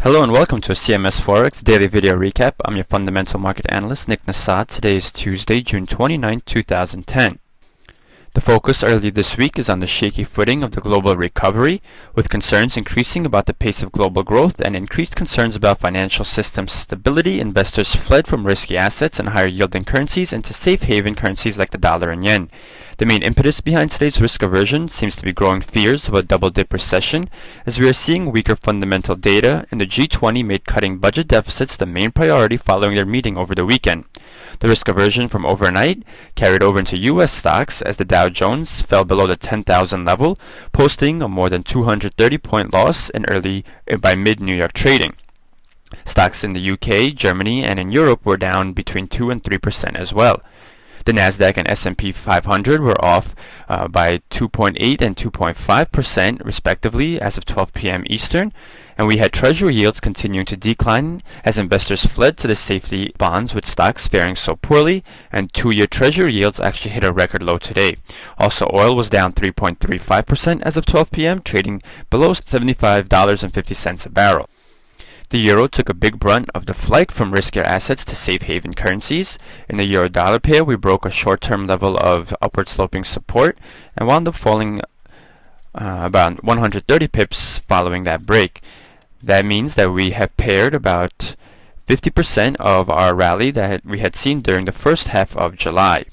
Hello and welcome to a CMS Forex daily video recap. I'm your fundamental market analyst, Nick Nassad. Today is Tuesday, June 29, 2010. The focus early this week is on the shaky footing of the global recovery, with concerns increasing about the pace of global growth and increased concerns about financial system stability. Investors fled from risky assets and higher yielding currencies into safe haven currencies like the dollar and yen. The main impetus behind today's risk aversion seems to be growing fears of a double-dip recession, as we are seeing weaker fundamental data, and the G20 made cutting budget deficits the main priority following their meeting over the weekend. The risk aversion from overnight carried over into U.S. stocks as the Dow Jones fell below the 10,000 level, posting a more than 230-point loss by mid-New York trading. Stocks in the UK, Germany, and in Europe were down between 2 and 3% as well. The Nasdaq and S&P 500 were off by 2.8 and 2.5% respectively as of 12 p.m. Eastern, and we had Treasury yields continuing to decline as investors fled to the safety bonds with stocks faring so poorly, and 2-year Treasury yields actually hit a record low today. Also, oil was down 3.35% as of 12 p.m., trading below $75.50 a barrel. The euro took a big brunt of the flight from riskier assets to safe haven currencies. In the euro-dollar pair, we broke a short-term level of upward sloping support and wound up falling about 130 pips following that break. That means that we have paired about 50% of our rally that we had seen during the first half of July.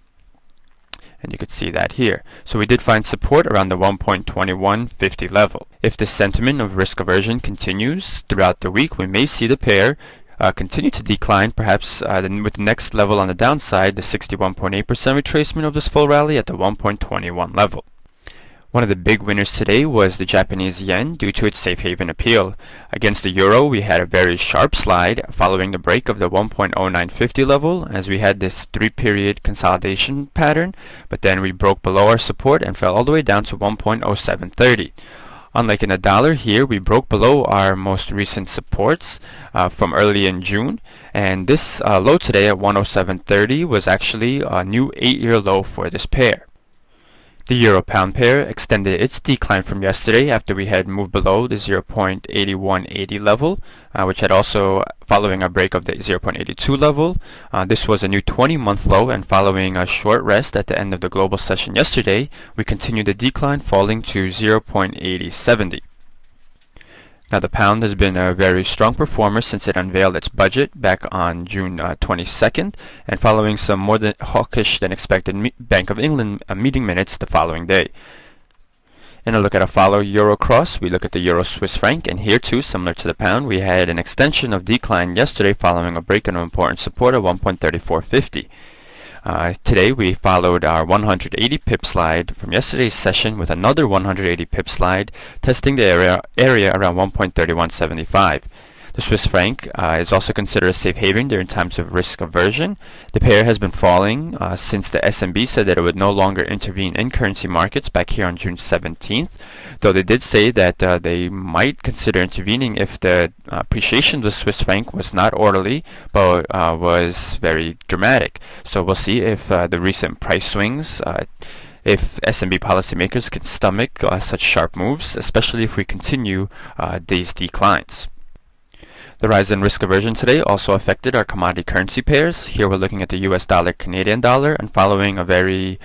And you could see that here. So we did find support around the 1.2150 level. If this sentiment of risk aversion continues throughout the week, we may see the pair continue to decline, perhaps with the next level on the downside, the 61.8% retracement of this full rally at the 1.21 level. One of the big winners today was the Japanese yen due to its safe haven appeal. Against the euro, we had a very sharp slide following the break of the 1.0950 level, as we had this 3-period consolidation pattern, but then we broke below our support and fell all the way down to 1.0730. Unlike in the dollar here, we broke below our most recent supports from early in June, and this low today at 10730 was actually a new 8-year low for this pair. The euro-pound pair extended its decline from yesterday after we had moved below the 0.8180 level, which had also following a break of the 0.82 level. This was a new 20-month low, and following a short rest at the end of the global session yesterday, we continued the decline, falling to 0.8070. Now, the pound has been a very strong performer since it unveiled its budget back on June 22nd, and following some more than hawkish than expected Bank of England meeting minutes the following day. In a look at a follow euro cross, we look at the euro Swiss franc, and here too, similar to the pound, we had an extension of decline yesterday following a break in an important support at 1.3450. Today we followed our 180 pip slide from yesterday's session with another 180 pip slide, testing the area around 1.3175. The Swiss franc is also considered a safe haven during times of risk aversion. The pair has been falling since the SNB said that it would no longer intervene in currency markets back here on June 17th, though they did say that they might consider intervening if the appreciation of the Swiss franc was not orderly but was very dramatic. So we'll see if the recent price swings if SNB policymakers can stomach such sharp moves, especially if we continue these declines. The rise in risk aversion today also affected our commodity currency pairs. Here we're looking at the US dollar, Canadian dollar, and following the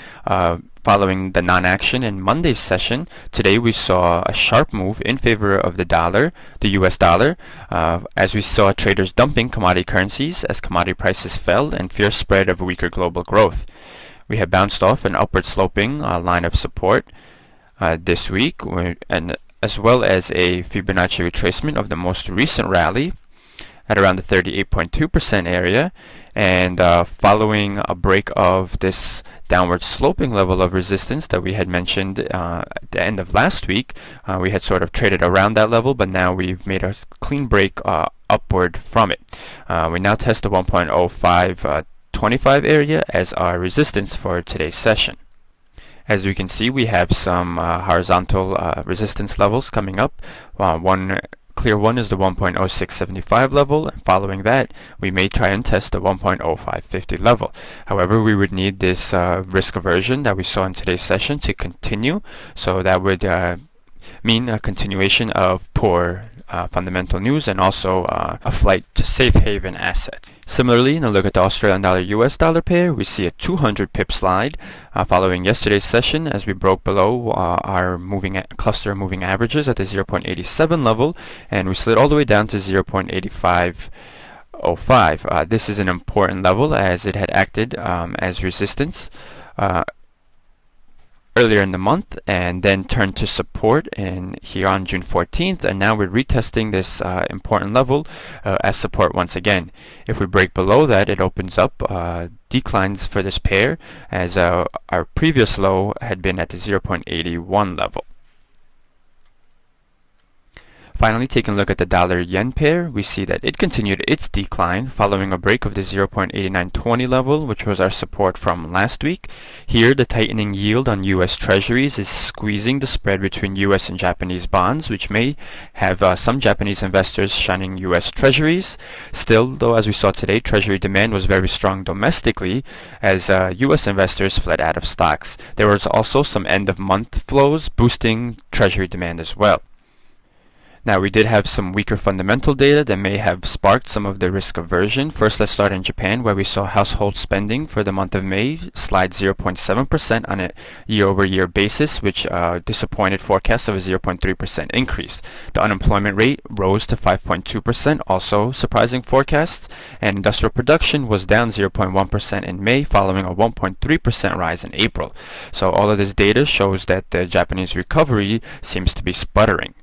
non-action in Monday's session, today we saw a sharp move in favor of the dollar, the US dollar, as we saw traders dumping commodity currencies as commodity prices fell and fear spread of weaker global growth. We have bounced off an upward sloping line of support this week, and as well as a Fibonacci retracement of the most recent rally at around the 38.2% area, and following a break of this downward sloping level of resistance that we had mentioned at the end of last week, we had sort of traded around that level, but now we've made a clean break upward from it. We now test the 1.0525 area as our resistance for today's session. As we can see, we have some horizontal resistance levels coming up. One clear one is the 1.0675 level, and following that, we may try and test the 1.0550 level. However, we would need this risk aversion that we saw in today's session to continue, so that would mean a continuation of poor fundamental news and also a flight to safe haven assets. Similarly, in a look at the Australian dollar US dollar pair, we see a 200 pip slide following yesterday's session as we broke below our cluster moving averages at the 0.87 level, and we slid all the way down to 0.8505. This is an important level as it had acted as resistance earlier in the month and then turned to support here on June 14th, and now we're retesting this important level as support once again. If we break below that, it opens up declines for this pair as our previous low had been at the 0.81 level. Finally, taking a look at the dollar-yen pair, we see that it continued its decline following a break of the 0.8920 level, which was our support from last week. Here, the tightening yield on U.S. Treasuries is squeezing the spread between U.S. and Japanese bonds, which may have some Japanese investors shunning U.S. Treasuries. Still, though, as we saw today, Treasury demand was very strong domestically as U.S. investors fled out of stocks. There was also some end-of-month flows boosting Treasury demand as well. Now, we did have some weaker fundamental data that may have sparked some of the risk aversion. First, let's start in Japan, where we saw household spending for the month of May slide 0.7% on a year-over-year basis, which disappointed forecasts of a 0.3% increase. The unemployment rate rose to 5.2%, also surprising forecasts, and industrial production was down 0.1% in May, following a 1.3% rise in April. So all of this data shows that the Japanese recovery seems to be sputtering.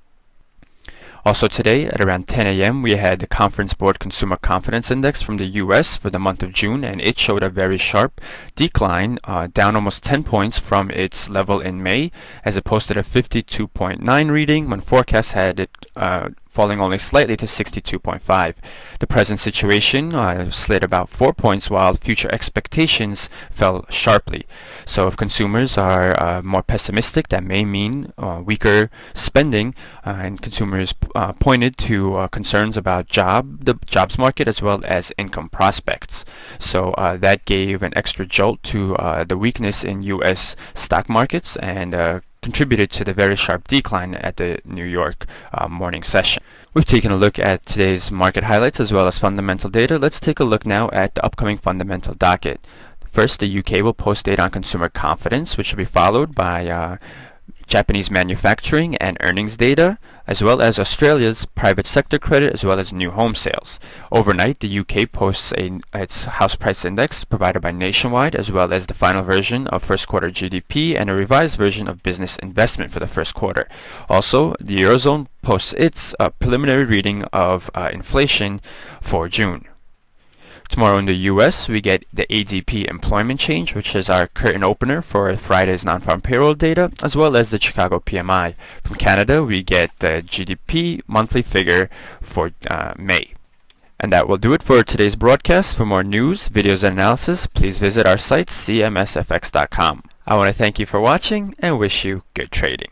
Also today, at around 10 a.m., we had the Conference Board Consumer Confidence Index from the U.S. for the month of June, and it showed a very sharp decline, down almost 10 points from its level in May, as it posted a 52.9 reading when forecasts had it falling only slightly to 62.5. The present situation slid about 4 points while future expectations fell sharply. So if consumers are more pessimistic, that may mean weaker spending, and consumers pointed to concerns about the jobs market as well as income prospects. So that gave an extra jolt to the weakness in U.S. stock markets and contributed to the very sharp decline at the New York morning session. We've taken a look at today's market highlights as well as fundamental data. Let's take a look now at the upcoming fundamental docket. First, the UK will post data on consumer confidence, which will be followed by Japanese manufacturing and earnings data, as well as Australia's private sector credit, as well as new home sales. Overnight, the UK posts its house price index provided by Nationwide, as well as the final version of first quarter GDP and a revised version of business investment for the first quarter. Also, the Eurozone posts its preliminary reading of inflation for June. Tomorrow in the U.S., we get the ADP employment change, which is our curtain opener for Friday's non-farm payroll data, as well as the Chicago PMI. From Canada, we get the GDP monthly figure for May. And that will do it for today's broadcast. For more news, videos, and analysis, please visit our site, cmsfx.com. I want to thank you for watching and wish you good trading.